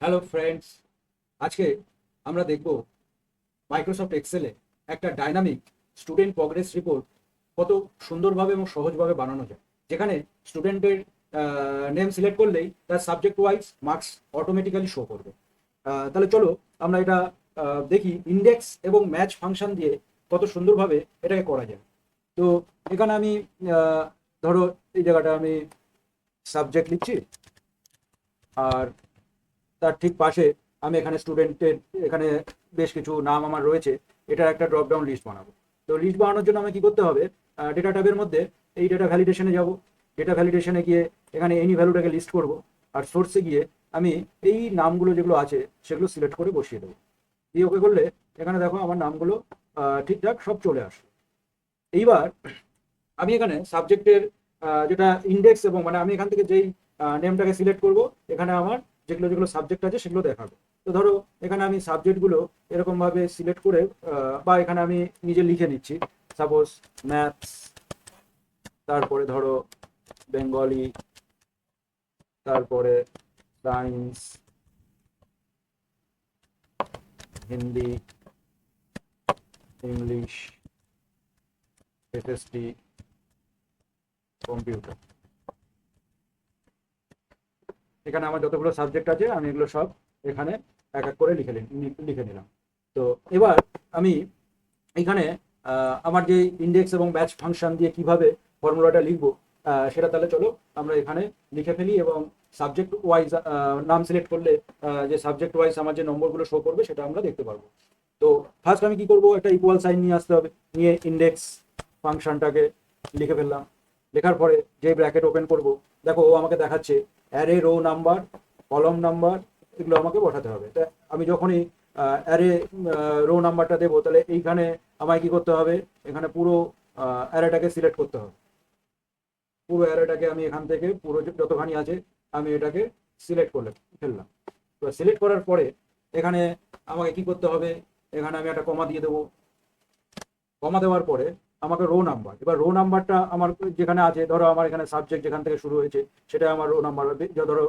Hello friends, আজকে আমরা দেখব মাইক্রোসফট এক্সেলে একটা ডাইনামিক স্টুডেন্ট প্রগ্রেস রিপোর্ট কত সুন্দরভাবে এবং সহজভাবে বানানো যায়, যেখানে স্টুডেন্টের নেম সিলেক্ট করলেই তার subject wise marks automatically show করবে। তাহলে চলো আমরা এটা দেখি ইন্ডেক্স এবং ম্যাচ ফাংশন দিয়ে কত সুন্দরভাবে এটাকে করা যায়। তো এখানে আমি আহ, ধরো এই জায়গাটা আমি সাবজেক্ট লিখছি, আর তার ঠিক পাশে আমি এখানে স্টুডেন্টের এখানে বেশ কিছু নাম আমার রয়েছে। এটার একটা ড্রপ ডাউন লিস্ট বানাবো। তো লিস্ট বানানোর জন্য আমি কি করতে হবে, ডেটা ট্যাবের মধ্যে এই ডেটা ভ্যালিডেশনে যাব। ডেটা ভ্যালিডেশনে গিয়ে এখানে এনি ভ্যালুটাকে লিস্ট করব, আর সোর্সে গিয়ে আমি এই নামগুলো যেগুলো আছে সেগুলো সিলেক্ট করে বসিয়ে দেবো। দিয়ে ওকে করলে এখানে দেখো আমার নামগুলো ঠিকঠাক সব চলে আসে। এইবার আমি এখানে সাবজেক্টের যেটা ইন্ডেক্স, এবং মানে আমি এখান থেকে যেই নেমটাকে সিলেক্ট করব, এখানে আমার যেগুলো যেগুলো সাবজেক্ট আছে সেগুলো দেখাবে। তো ধরো এখানে আমি সাবজেক্টগুলো এরকমভাবে সিলেক্ট করে বা এখানে আমি নিজে লিখে নিচ্ছি, সাপোজ ম্যাথস, তারপরে ধরো বেঙ্গলি, তারপরে science, Hindi, English, SST, computer. এখানে আমার যতগুলো সাবজেক্ট আছে আমি এগুলো সব এখানে এক এক করে লিখে নিলাম। তো এবার আমি এখানে আমার যে ইন্ডেক্স এবং ব্যাচ ফাংশন দিয়ে কিভাবে ফর্মুলাটা লিখবো, সেটা তাহলে চলো আমরা এখানে লিখে ফেলি, এবং সাবজেক্ট ওয়াইজ নাম সিলেক্ট করলে যে সাবজেক্ট ওয়াইজ আমার যে নম্বরগুলো শো করবে সেটা আমরা দেখতে পারবো। তো ফার্স্ট আমি কি করব, একটা ইকুয়াল সাইন নিয়ে আসতে হবে, নিয়ে ইন্ডেক্স ফাংশনটাকে লিখে ফেললাম। লেখার পরে যে ব্র্যাকেট ওপেন করব, দেখো ও আমাকে দেখাচ্ছে অ্যারে রো নাম্বার, কলম নাম্বার, এগুলো আমাকে বসাতে হবে। তা আমি যখনই অ্যারে রো নাম্বারটা দেবো, তাহলে এইখানে আমায় কি করতে হবে, এখানে পুরো অ্যারেটাকে সিলেক্ট করতে হবে। পুরো অ্যারেটাকে আমি এখান থেকে পুরো যতখানি আছে আমি এটাকে সিলেক্ট করে ফেললাম। তো সিলেক্ট করার পরে এখানে আমাকে কি করতে হবে, এখানে আমি একটা কমা দিয়ে দেবো। কমা দেওয়ার পরে আমাকে রো নাম্বার, এবার রো নাম্বারটা আমার যেখানে আছে, ধরো আমার এখানে সাবজেক্ট যেখান থেকে শুরু হয়েছে সেটা আমার রো নাম্বার হবে। ধরো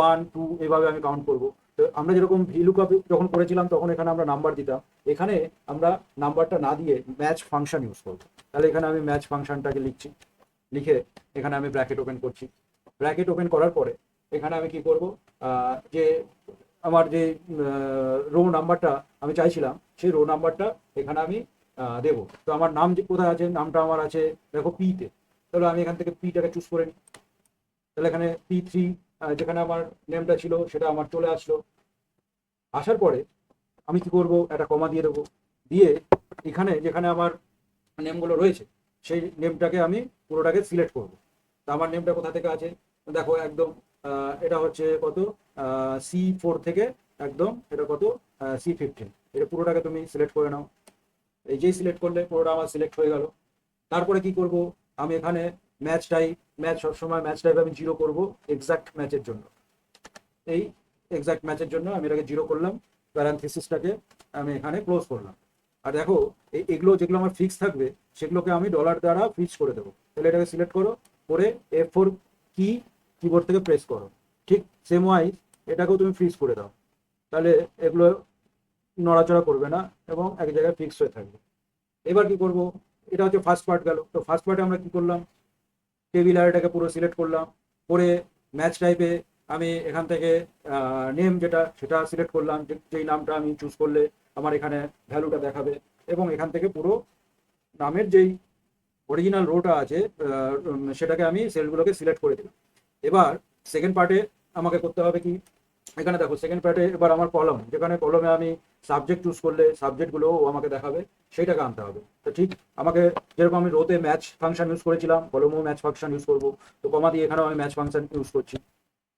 1 2 এভাবে আমি কাউন্ট করব। তো আমরা যেরকম ভিলুকআপ যখন করেছিলাম তখন এখানে আমরা নাম্বার দিতাম, এখানে আমরা নাম্বারটা না দিয়ে ম্যাচ ফাংশন ইউজ করবো। তাহলে এখানে আমি ম্যাচ ফাংশনটাকে লিখছি, লিখে এখানে আমি ব্র্যাকেট ওপেন করছি। ব্র্যাকেট ওপেন করার পরে এখানে আমি কি করব, যে আমার যে রো নাম্বারটা আমি চাইছিলাম সেই রো নাম্বারটা এখানে আমি দেবো। তো আমার নাম যে কোথায় আছে, নামটা আমার আছে দেখো পিতে। তাহলে আমি এখান থেকে পিটাকে চুজ করে নিই। তাহলে এখানে P3 যেখানে আমার নেমটা ছিল সেটা আমার চলে আসলো। আসার পরে আমি কি করব, একটা কমা দিয়ে দেবো। দিয়ে এখানে যেখানে আমার নেমগুলো রয়েছে সেই নেমটাকে আমি পুরোটাকে সিলেক্ট করব। তা আমার নেমটা কোথা থেকে আছে, দেখো একদম এটা হচ্ছে কত, C4 থেকে একদম এটা কত, C15। এটা পুরোটাকে তুমি সিলেক্ট করে নাও। এই যেই সিলেক্ট করলে পুরোটা আমার সিলেক্ট হয়ে গেল। তারপরে কি করব, আমি এখানে ম্যাচ টাইপ, ম্যাচ সবসময় ম্যাচ টাইপ আমি 0 করব এক্সাক্ট ম্যাচের জন্য। এই এক্সাক্ট ম্যাচের জন্য আমি এটাকে 0 করলাম, প্যারান্থিসিসটাকে আমি এখানে ক্লোজ করলাম। আর দেখো এগুলো যেগুলো আমার ফিক্স থাকবে সেগুলোকে আমি ডলার দ্বারা ফিক্স করে দেবো। তাহলে এটাকে সিলেক্ট করো, করে F4 কি কিবোর্ড থেকে প্রেস করো। ঠিক সেম ওয়াইজ এটাকেও তুমি ফিক্স করে দাও, তাহলে এগুলো নড়াচড়া করবে না এবং এক জায়গায় ফিক্স হয়ে থাকবে। এবার কি করব, এটা হচ্ছে ফার্স্ট পার্ট গেল। তো ফার্স্ট পার্টে আমরা কি করলাম, টেবিল আরেটাকে পুরো সিলেক্ট করলাম, করে ম্যাচ টাইপে আমি এখান থেকে নেম যেটা সেটা সিলেক্ট করলাম, যেই নামটা আমি চুজ করলে আমার এখানে ভ্যালুটা দেখাবে। এবং এখান থেকে পুরো নামের যেই অরিজিনাল রোটা আছে সেটাকে আমি সেলগুলোকে সিলেক্ট করে দিলাম। এবার সেকেন্ড পার্টে আমাকে করতে হবে কি, এখানে দেখো সেকেন্ড পার্টে এবার আমার কলম, যেখানে কলমে আমি সাবজেক্ট চুজ করলে সাবজেক্টগুলো আমাকে দেখাবে, সেইটাকে আনতে হবে। তো ঠিক আমাকে যেরকম আমি রোতে ম্যাচ ফাংশন ইউজ করেছিলাম, কলমেও ম্যাচ ফাংশন ইউজ করবো। তো কমা দিয়ে এখানেও আমি ম্যাচ ফাংশন ইউজ করছি।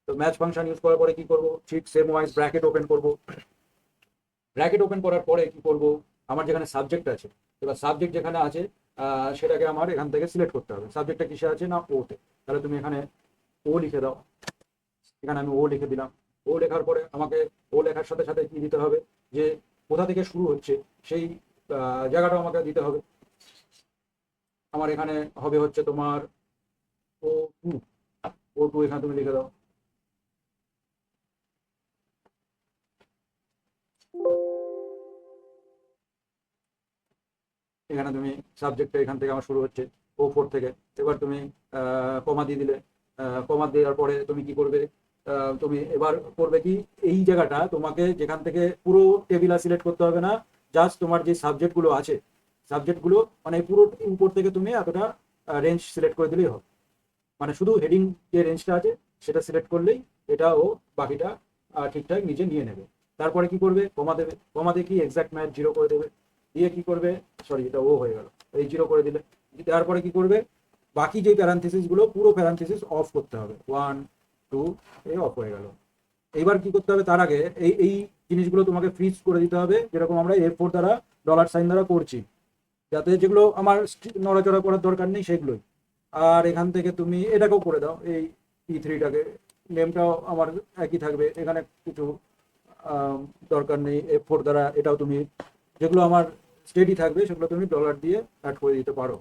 তো ম্যাচ ফাংশন ইউজ করার পরে কি করব, ঠিক সেম ওয়াইজ ব্র্যাকেট ওপেন করব। ব্র্যাকেট ওপেন করার পরে কি করব, আমার যেখানে সাবজেক্ট আছে, এবার সাবজেক্ট যেখানে আছে সেটাকে আমার এখান থেকে সিলেক্ট করতে হবে। সাবজেক্টটা কিসে আছে না ওতে, তাহলে তুমি এখানে ও লিখে দাও। এখানে আমি ও লিখে দিলাম। ও লেখার পরে আমাকে ও লেখার সাথে সাথে কি দিতে হবে, যে কোথা থেকে শুরু হচ্ছে সেই জায়গাটাও আমাকে দিতে হবে। আমার এখানে হবে হচ্ছে তোমার O2। O2 এখানে তুমি লিখে দাও। এখানে তুমি সাবজেক্টটা এখান থেকে আমার শুরু হচ্ছে O4 থেকে। এবার তুমি কমা দিয়ে দিলে, কমা দেওয়ার পরে তুমি কি করবে, তুমি এবার করবে কি, এই জায়গাটা তোমাকে যেখান থেকে পুরো টেবিল আর সিলেক্ট করতে হবে না, জাস্ট তোমার যে সাবজেক্টগুলো আছে, সাবজেক্টগুলো মানে পুরো উপর থেকে তুমি এতটা রেঞ্জ সিলেক্ট করে দিলেই হবে। মানে শুধু হেডিং যে রেঞ্জটা আছে সেটা সিলেক্ট করলেই এটা ও বাকিটা ঠিকঠাক নিজে নিয়ে নেবে। তারপরে কি করবে, কমা দেবে, কমা দিয়ে কি এক্সাক্ট ম্যাচ 0 করে দেবে, দিয়ে কি করবে, সরি এটা ও হয়ে গেল, এই 0 করে দিলে। তারপরে কি করবে, বাকি যে প্যারান্থেসিস গুলো পুরো প্যারান্থেসিস অফ করতে হবে, 1 2 এই অফ হয়ে গেল। এইবার কি করতে হবে, তার আগে এই এই জিনিসগুলো তোমাকে ফ্রিজ করে দিতে হবে, যেরকম আমরা A4 দ্বারা ডলার সাইন দ্বারা করছি, যাতে যেগুলো আমার নড়াচড়া করার দরকার নেই সেগুলোই। আর এখান থেকে তুমি এটাকেও করে দাও, এই E3টাকে, নেমটাও আমার একই থাকবে, এখানে কিছু দরকার নেই। F4 দ্বারা এটাও তুমি, যেগুলো আমার স্টেডি থাকবে সেগুলো তুমি ডলার দিয়ে অ্যাড করে দিতে পারো।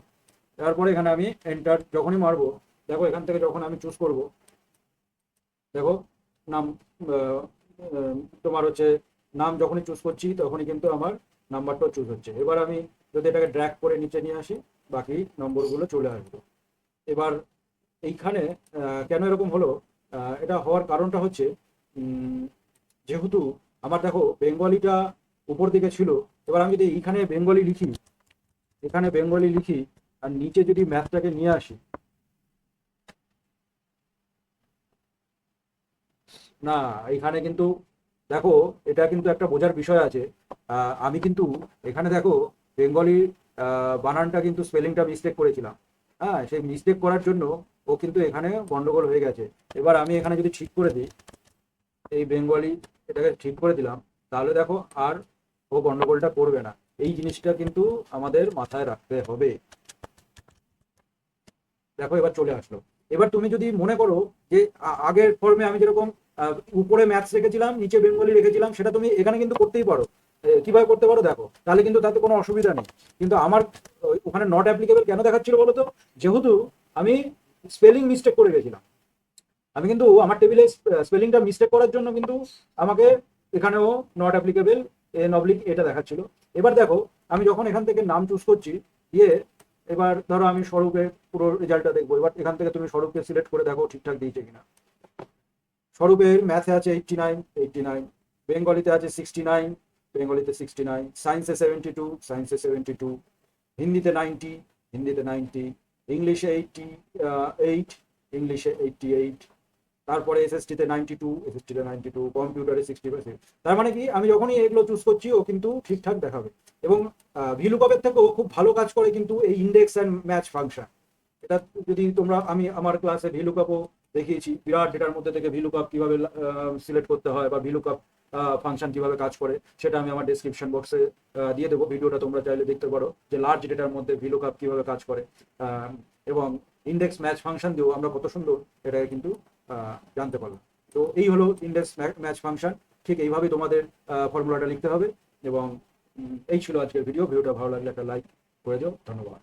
তারপরে এখানে আমি এন্টার যখনই মারবো, দেখো এখান থেকে যখন আমি চুজ করব, দেখো নাম, আহ, আহ, তোমার হচ্ছে নাম যখনই চুজ করছি তখনই কিন্তু আমার নাম্বারটাও চুজ হচ্ছে। এবার আমি যদি এটাকে ড্র্যাগ করে নিচে নিয়ে আসি, বাকি নম্বরগুলো চলে আসবে। এবার এইখানে কেন এরকম হলো, এটা হওয়ার কারণটা হচ্ছে, যেহেতু আমার দেখো বেঙ্গলিটা উপর দিকে ছিল, এবার আমি যদি এইখানে বেঙ্গলি লিখি, এখানে বেঙ্গলি লিখি আর নিচে যদি ম্যাথটাকে নিয়ে আসি, না এখানে কিন্তু দেখো, এটা কিন্তু একটা বোঝার বিষয় আছে। আমি কিন্তু এখানে দেখো বেঙ্গলি বানানটা কিন্তু স্পেলিংটা মিস্টেক করেছিলাম। হ্যাঁ, সেই মিস্টেক করার জন্য ও কিন্তু এখানে গন্ডগোল হয়ে গেছে। এবার আমি এখানে যদি ঠিক করে দিই, এই বেঙ্গলি এটাকে ঠিক করে দিলাম, তাহলে দেখো আর ও গন্ডগোলটা করবে না। এই জিনিসটা কিন্তু আমাদের মাথায় রাখতে হবে। দেখো এবার চলে আসলো। এবার তুমি যদি মনে করো যে আগের ফর্মে আমি যেরকম উপরে ম্যাথস রেখেছিলাম নিচে বেঙ্গলি রেখেছিলাম, সেটা তুমি এখানে কিন্তু করতেই পারো। কিভাবে করতে পারো দেখো, তাহলে কিন্তু তাতে কোনো অসুবিধা নেই। কিন্তু আমার ওখানে নট অ্যাপ্লিকেবল কেন দেখাচ্ছিল বলো তো, যেহেতু আমি স্পেলিং মিস্টেক করে গেছিলাম। আমি কিন্তু আমার টেবিলে স্পেলিংটা মিস্টেক করার জন্য কিন্তু আমাকে এখানেও নট অ্যাপ্লিকেবল এন অবলিক এটা দেখাচ্ছিল। এবার দেখো আমি যখন এখান থেকে নাম চুজ করছি, দিয়ে এবার ধরো আমি স্বরূপের পুরো রেজাল্টটা দেখবো। এবার এখান থেকে তুমি স্বরূপকে সিলেক্ট করে দেখো ঠিকঠাক দিয়েছে কিনা। স্বরূপের ম্যাথে আছে 89 89, বেঙ্গলিতে আছে 69, বেঙ্গলিতে 69, সায়েন্সে 72, সায়েন্সে 72, হিন্দিতে 90, হিন্দিতে 90, ইংলিশে 88, ইংলিশে 88, তারপরে এসএসটিতে 92, এসএসটিতে 92, কম্পিউটারে 60%। তার মানে কি আমি যখনই এগুলো চুজ করছি ও কিন্তু ঠিকঠাক দেখাবে। এবং ভিলুকপের থেকেও খুব ভালো কাজ করে কিন্তু এই ইন্ডেক্স অ্যান্ড ম্যাচ ফাংশন। এটা যদি তোমরা, আমি আমার ক্লাসে ভিলুকপও দেখিয়েছি, বিরাট ডেটার মধ্যে থেকে ভিলুকপ কিভাবে সিলেক্ট করতে হয় বা ভিলুকপ ফাংশন কিভাবে কাজ করে, সেটা আমি আমার ডেসক্রিপশন বক্সে দিয়ে দেবো। ভিডিওটা তোমরা চাইলে দেখতে পারো, যে লার্জ ডেটার মধ্যে ভিলুকপ কিভাবে কাজ করে। এবং ইন্ডেক্স ম্যাচ ফাংশন দিয়েও আমরা কত সুন্দর এটাকে কিন্তু জানতে পারলাম। তো এই হলো ইন্ডেক্স ম্যাচ ফাংশন। ঠিক এইভাবেই তোমাদের ফর্মুলাটা লিখতে হবে। এবং এই ছিল আজকের ভিডিও। ভিডিওটা ভালো লাগলে একটা লাইক করে দিও। ধন্যবাদ।